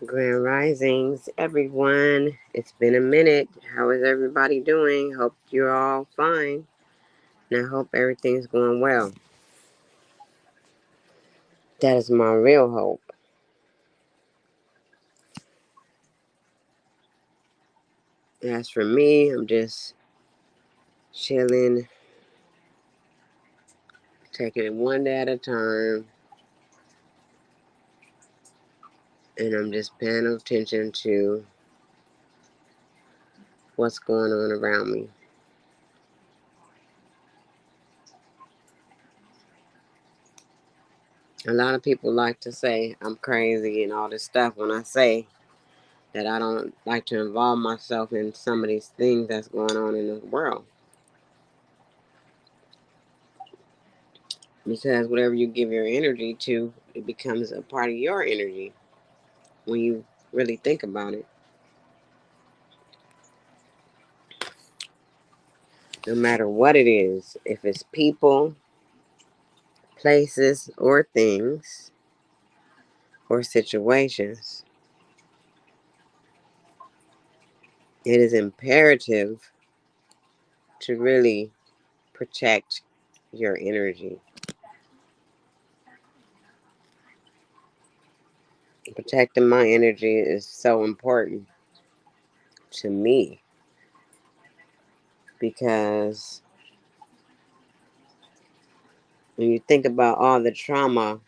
Grand Risings, everyone. It's been a minute. How is everybody doing? Hope you're all fine. And I hope everything's going well. That is my real hope. As for me, I'm just chilling, taking it one day at a time, and I'm just paying attention to what's going on around me. A lot of people like to say I'm crazy and all this stuff when I say that I don't like to involve myself in some of these things that's going on in the world. Because whatever you give your energy to, it becomes a part of your energy when you really think about it. No matter what it is, if it's people, places, or things, or situations, it is imperative to really protect your energy. Protecting my energy is so important to me because when you think about all the trauma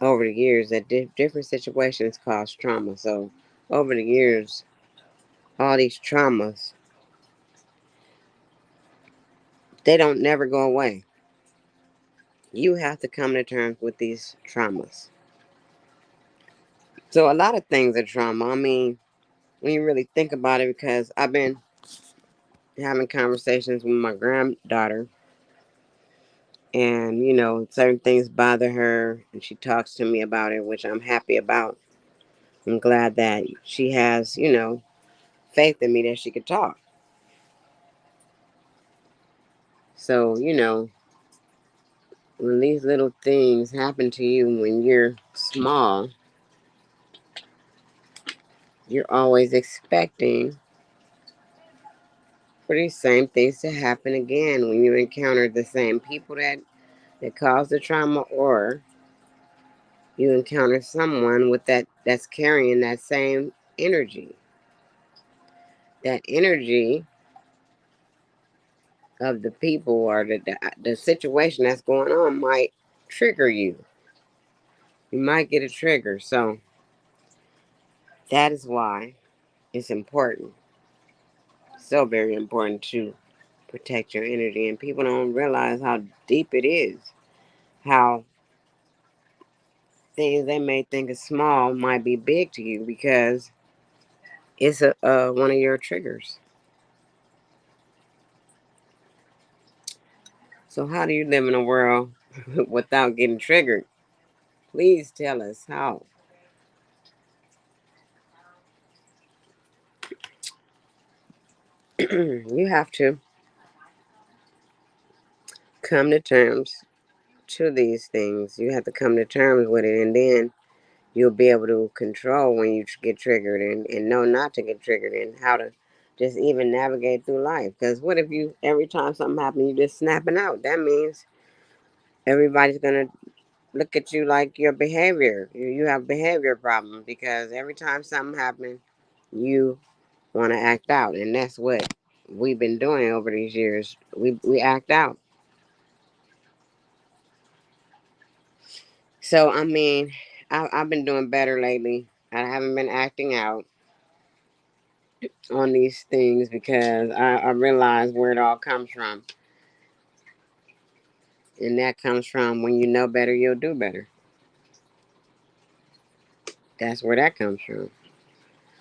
over the years, that different situations cause trauma. So over the years, all these traumas, they don't never go away. You have to come to terms with these traumas. So a lot of things are trauma. I mean, when you really think about it, because I've been having conversations with my granddaughter, and certain things bother her, and she talks to me about it, which I'm happy about. I'm glad that she has, faith in me that she could talk. So, when these little things happen to you when you're small, you're always expecting for these same things to happen again when you encounter the same people that caused the trauma, or you encounter someone with that's carrying that same energy. That energy of the people or the situation that's going on might trigger you. You might get a trigger. So that is why it's important. So very important to protect your energy. And people don't realize how deep it is. How things they may think is small might be big to you because it's a one of your triggers. So how do you live in a world without getting triggered? Please tell us how. You have to come to terms to these things. You have to come to terms with it, and then you'll be able to control when you get triggered, and know not to get triggered, and how to just even navigate through life. Because what if you, every time something happens, you just snapping out? That means everybody's going to look at you like your behavior. You have behavior problems because every time something happens, you want to act out. And that's what we've been doing over these years. We act out. So, I mean, I've been doing better lately. I haven't been acting out on these things because I realize where it all comes from. And that comes from when you know better, you'll do better. That's where that comes from.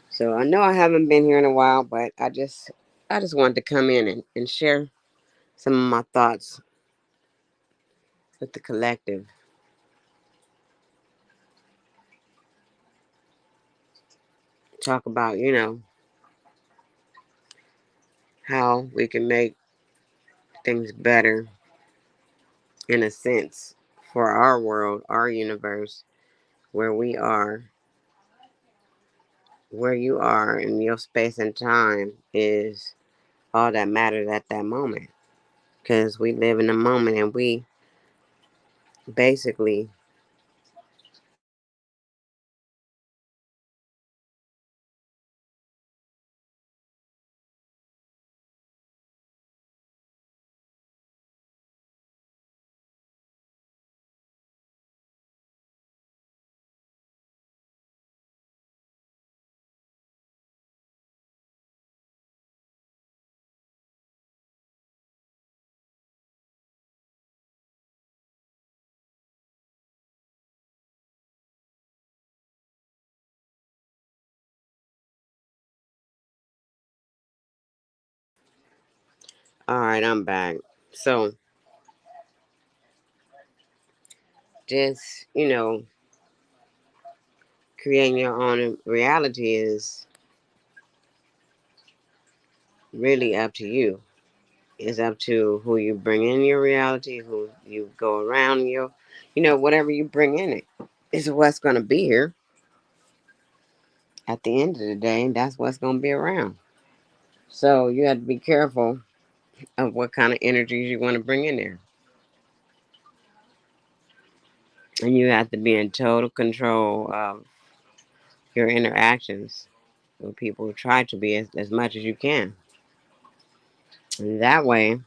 So I know I haven't been here in a while, but I just wanted to come in and share some of my thoughts with the collective. Talk about, how we can make things better in a sense for our world, our universe, where we are, where you are in your space and time is all that matters at that moment. Because we live in the moment and we basically, all right, I'm back. So just, creating your own reality is really up to you. It's up to who you bring in your reality, who you go around whatever you bring in it is what's going to be here at the end of the day. That's what's going to be around. So you have to be careful of what kind of energies you want to bring in there. And you have to be in total control of your interactions with people. Try to be as much as you can. And that way,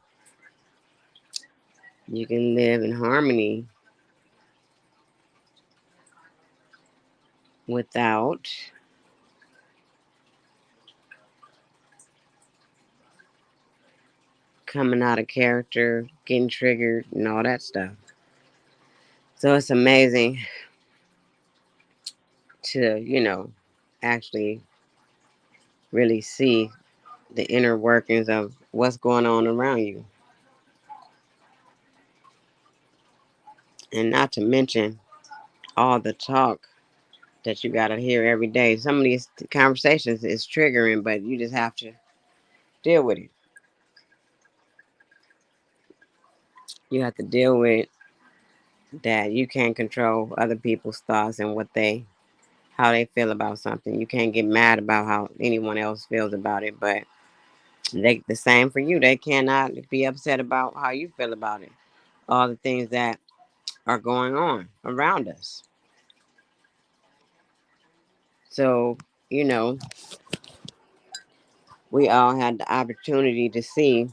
you can live in harmony without coming out of character, getting triggered, and all that stuff. So it's amazing to, actually really see the inner workings of what's going on around you. And not to mention all the talk that you got to hear every day. Some of these conversations is triggering, but you just have to deal with it. You have to deal with that. You can't control other people's thoughts and how they feel about something. You can't get mad about how anyone else feels about it, but the same for you. They cannot be upset about how you feel about it. All the things that are going on around us. So, you know, we all had the opportunity to see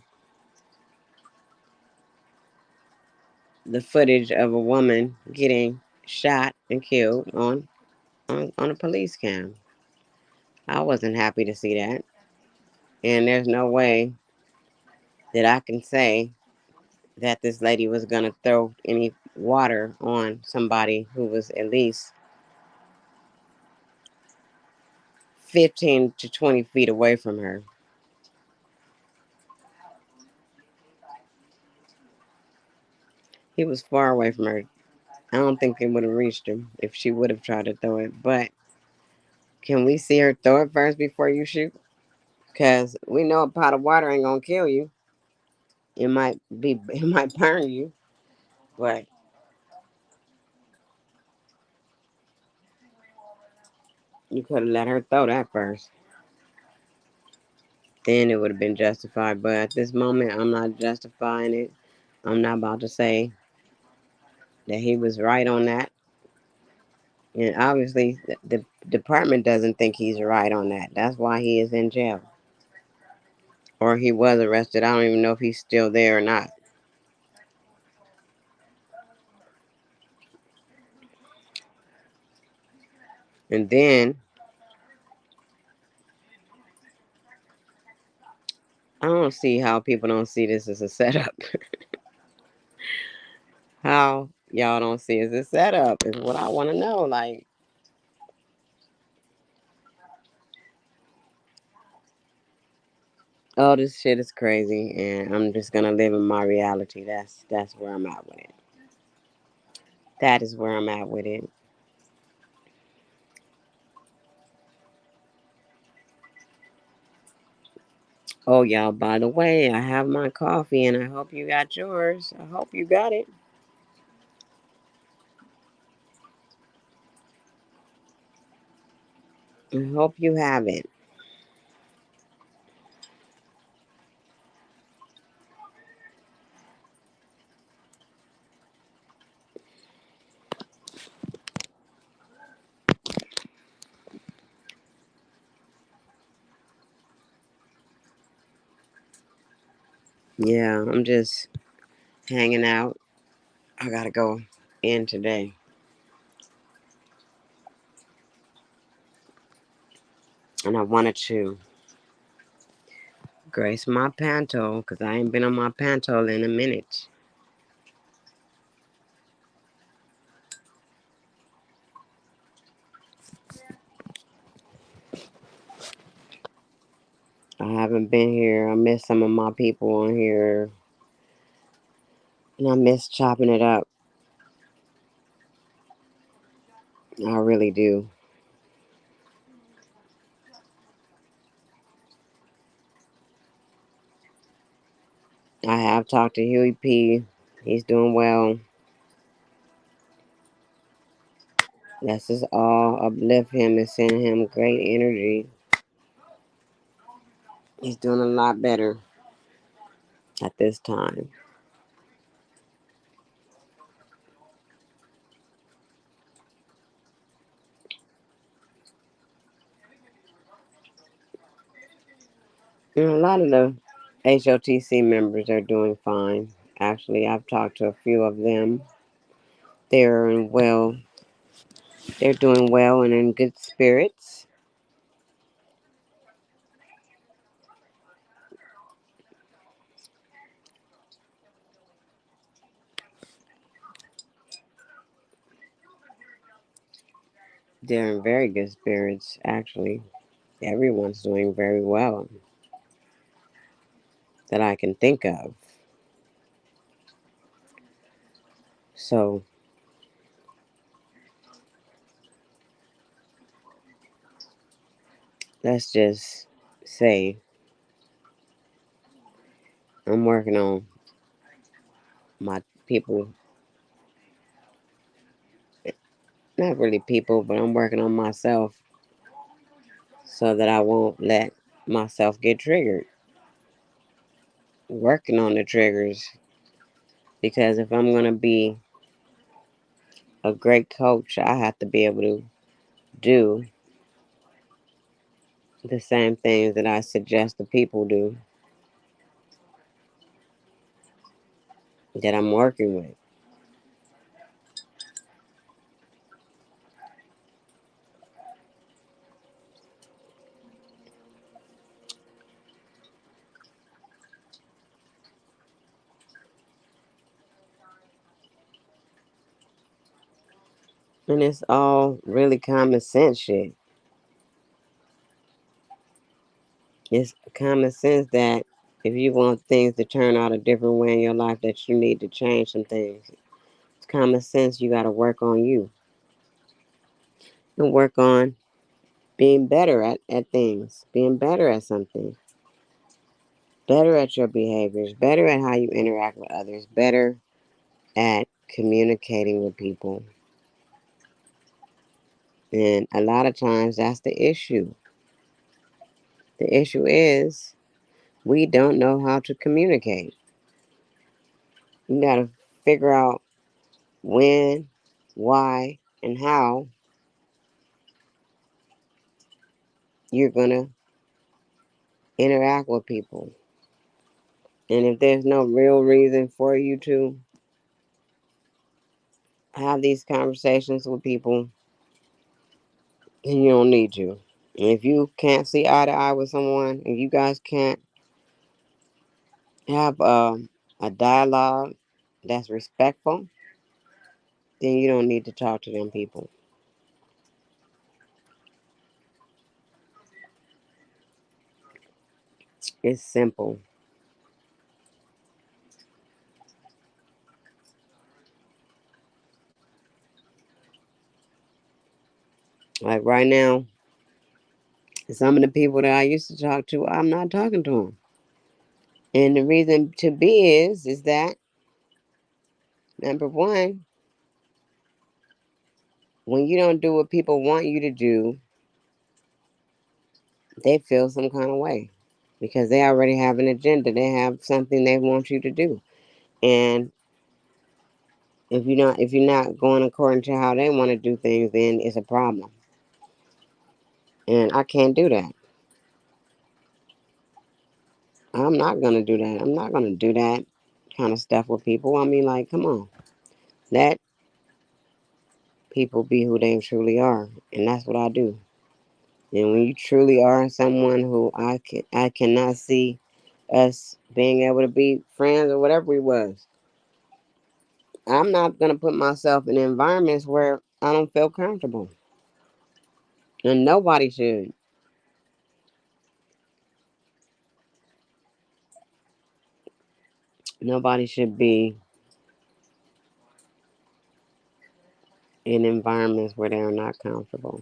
the footage of a woman getting shot and killed on a police cam. I wasn't happy to see that. And there's no way that I can say that this lady was going to throw any water on somebody who was at least 15 to 20 feet away from her. He was far away from her. I don't think it would have reached her if she would have tried to throw it. But can we see her throw it first before you shoot? Because we know a pot of water ain't going to kill you. It might burn you, but you could have let her throw that first. Then it would have been justified. But at this moment, I'm not justifying it. I'm not about to say that he was right on that. And obviously, the department doesn't think he's right on that. That's why he is in jail. Or he was arrested. I don't even know if he's still there or not. And then, I don't see how people don't see this as a setup. How y'all don't see it as a setup is what I want to know. Like, oh, this shit is crazy, and I'm just gonna live in my reality. That's where I'm at with it. That is where I'm at with it. Oh, y'all, by the way, I have my coffee and I hope you got yours. I hope you got it. I hope you have it. Yeah, I'm just hanging out. I gotta go in today. And I wanted to grace my panto because I ain't been on my panto in a minute. I haven't been here. I miss some of my people on here. And I miss chopping it up. I really do. I have talked to Huey P. He's doing well. Let's just all uplift him and send him great energy. He's doing a lot better at this time. And a lot of the HOTC members are doing fine. Actually, I've talked to a few of them. They're in well. They're doing well and in good spirits. They're in very good spirits, actually. Everyone's doing very well that I can think of. So let's just say I'm working on my people, not really people, but I'm working on myself so that I won't let myself get triggered. Working on the triggers because if I'm going to be a great coach, I have to be able to do the same things that I suggest the people do that I'm working with. And it's all really common sense shit. It's common sense that if you want things to turn out a different way in your life, that you need to change some things. It's common sense you got to work on you and work on being better at things, being better at something, better at your behaviors, better at how you interact with others, better at communicating with people. And a lot of times that's the issue. The issue is we don't know how to communicate. You got to figure out when, why, and how you're going to interact with people. And if there's no real reason for you to have these conversations with people, then you don't need to. And if you can't see eye to eye with someone, and you guys can't have a dialogue that's respectful, then you don't need to talk to them people. It's simple. Like right now, some of the people that I used to talk to, I'm not talking to them. And the reason to be is that number one, when you don't do what people want you to do, they feel some kind of way because they already have an agenda. They have something they want you to do. And if you're not going according to how they want to do things, then it's a problem. And I can't do that. I'm not gonna do that. I'm not gonna do that kind of stuff with people. I mean, like, come on. Let people be who they truly are, and that's what I do. And when you truly are someone who I cannot see us being able to be friends or whatever we was, I'm not gonna put myself in environments where I don't feel comfortable, and nobody should. Nobody should be in environments where they are not comfortable,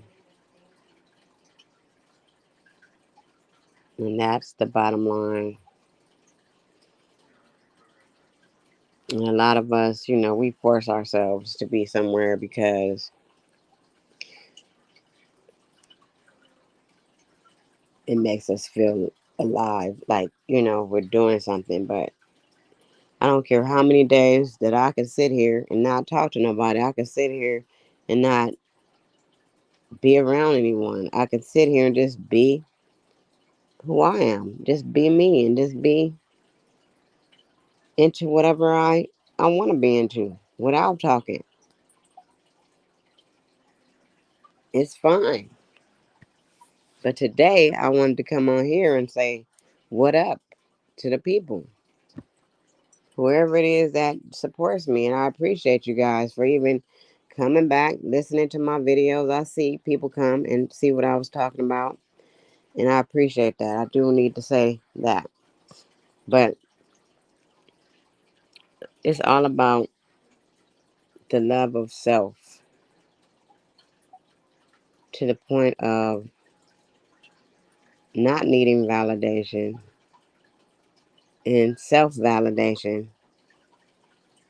and that's the bottom line. And a lot of us, we force ourselves to be somewhere because it makes us feel alive, like, we're doing something. But I don't care how many days that I can sit here and not talk to nobody. I can sit here and not be around anyone. I can sit here and just be who I am, just be me, and just be into whatever I want to be into without talking. It's fine. But today I wanted to come on here and say what up to the people, whoever it is that supports me. And I appreciate you guys for even coming back, listening to my videos. I see people come and see what I was talking about. And I appreciate that. I do need to say that. But it's all about the love of self to the point of not needing validation and self validation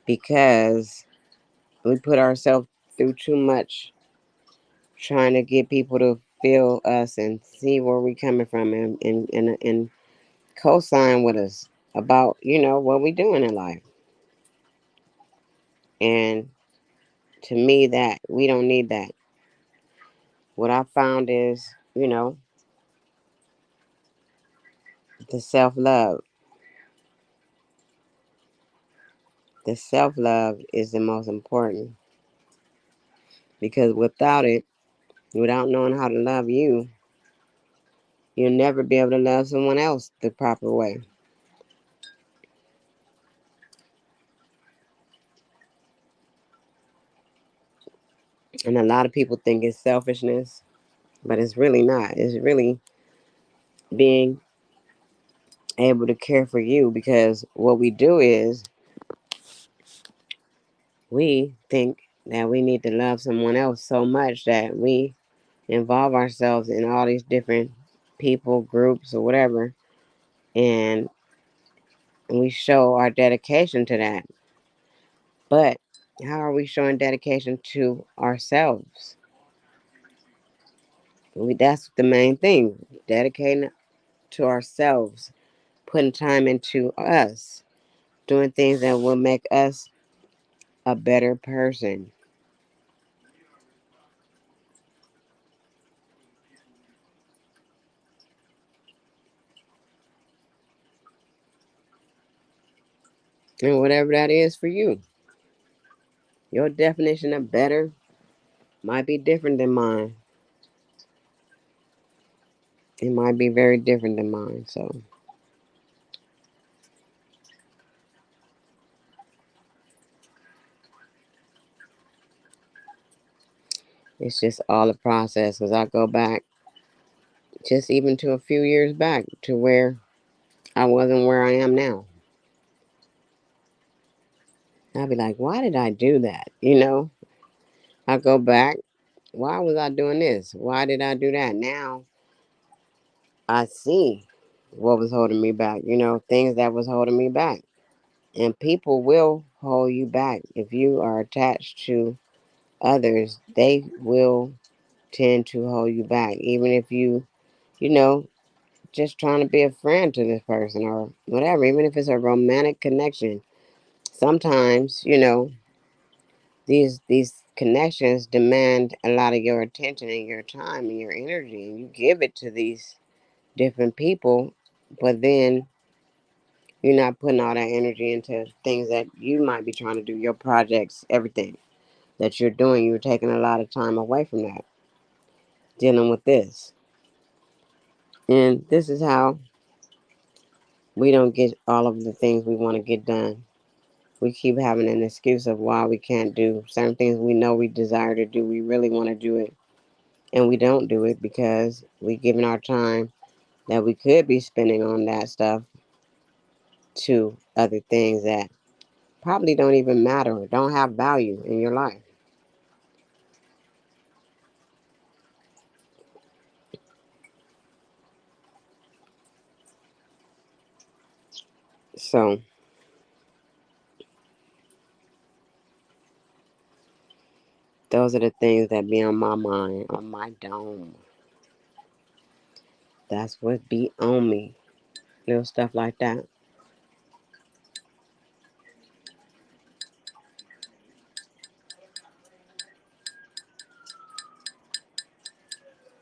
because we put ourselves through too much trying to get people to feel us and see where we coming from and co-sign with us about what we doing in life. And to me, that we don't need that. What I found is the self-love. The self-love is the most important because without it, without knowing how to love you, you'll never be able to love someone else the proper way. And a lot of people think it's selfishness, but it's really not. It's really being able to care for you because what we do is we think that we need to love someone else so much that we involve ourselves in all these different people, groups, or whatever, and we show our dedication to that. But how are we showing dedication to ourselves? That's the main thing, dedicating to ourselves, putting time into us, doing things that will make us a better person. And whatever that is for you. Your definition of better might be different than mine. It might be very different than mine. So it's just all a process. Because I go back just even to a few years back to where I wasn't where I am now. I'd be like, why did I do that? I go back. Why was I doing this? Why did I do that? Now I see what was holding me back, things that was holding me back. And people will hold you back. If you are attached to others, they will tend to hold you back. Even if you just trying to be a friend to this person or whatever, even if it's a romantic connection. Sometimes, these connections demand a lot of your attention and your time and your energy, and you give it to these different people, but then you're not putting all that energy into things that you might be trying to do, your projects, everything that you're doing. You're taking a lot of time away from that, dealing with this. And this is how we don't get all of the things we want to get done. We keep having an excuse of why we can't do certain things we know we desire to do. We really want to do it, and we don't do it because we giving our time that we could be spending on that stuff to other things that probably don't even matter or don't have value in your life. So those are the things that be on my mind, on my dome. That's what be on me. Little stuff like that.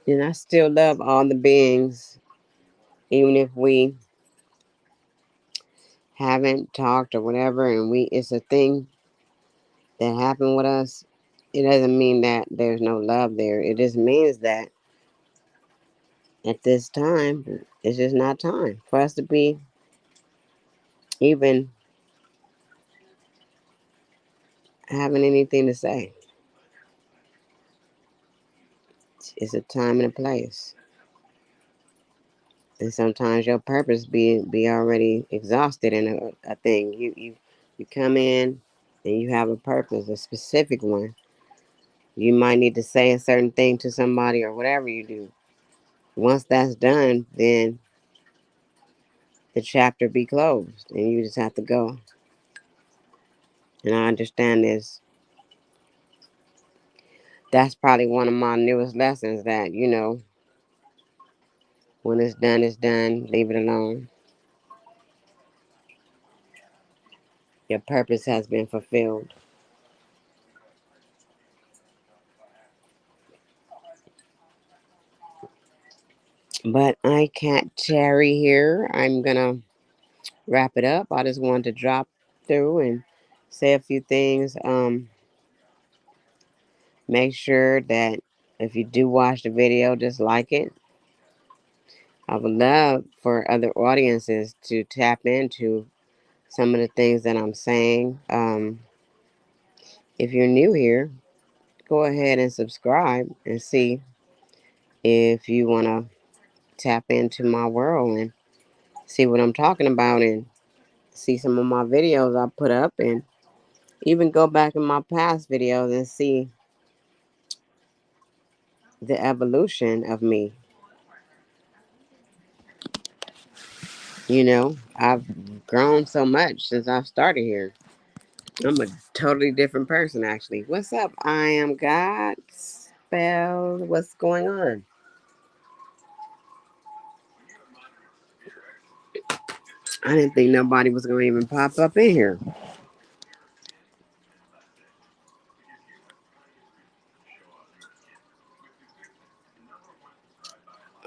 And I still love all the beings, even if we haven't talked or whatever, and it's a thing that happened with us. It doesn't mean that there's no love there. It just means that at this time, it's just not time for us to be even having anything to say. It's a time and a place. And sometimes your purpose be already exhausted in a thing. You come in and you have a purpose, a specific one. You might need to say a certain thing to somebody or whatever you do. Once that's done, then the chapter be closed and you just have to go. And I understand this. That's probably one of my newest lessons that, when it's done, it's done. Leave it alone. Your purpose has been fulfilled. But I can't tarry here. I'm gonna wrap it up. I just wanted to drop through and say a few things. Make sure that if you do watch the video, just like it. I would love for other audiences to tap into some of the things that I'm saying. If you're new here, go ahead and subscribe and see if you want to tap into my world and see what I'm talking about and see some of my videos I put up and even go back in my past videos and see the evolution of me. I've grown so much since I've started here. I'm a totally different person, actually. What's up? I am God spelled. What's going on? I didn't think nobody was going to even pop up in here.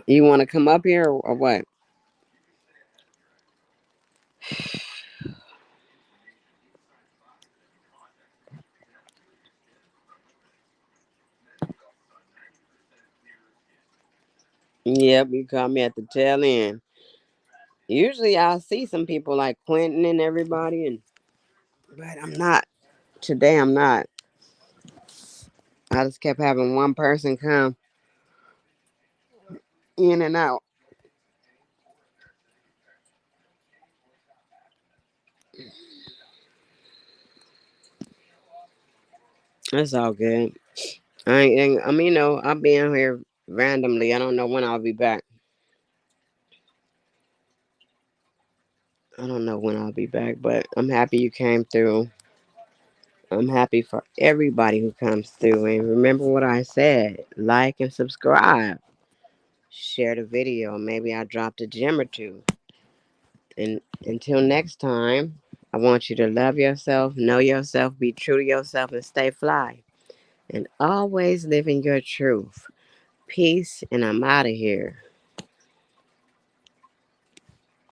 You want to come up here or what? Yep, you caught me at the tail end. Usually I'll see some people like Quentin and everybody, but I'm not. Today I'm not. I just kept having one person come in and out. That's all good. I mean, I'll be in here randomly. I don't know when I'll be back. I don't know when I'll be back, but I'm happy you came through. I'm happy for everybody who comes through. And remember what I said, like and subscribe. share the video. Maybe I dropped a gem or two. And until next time, I want you to love yourself, know yourself, be true to yourself, and stay fly. And always live in your truth. Peace, and I'm out of here.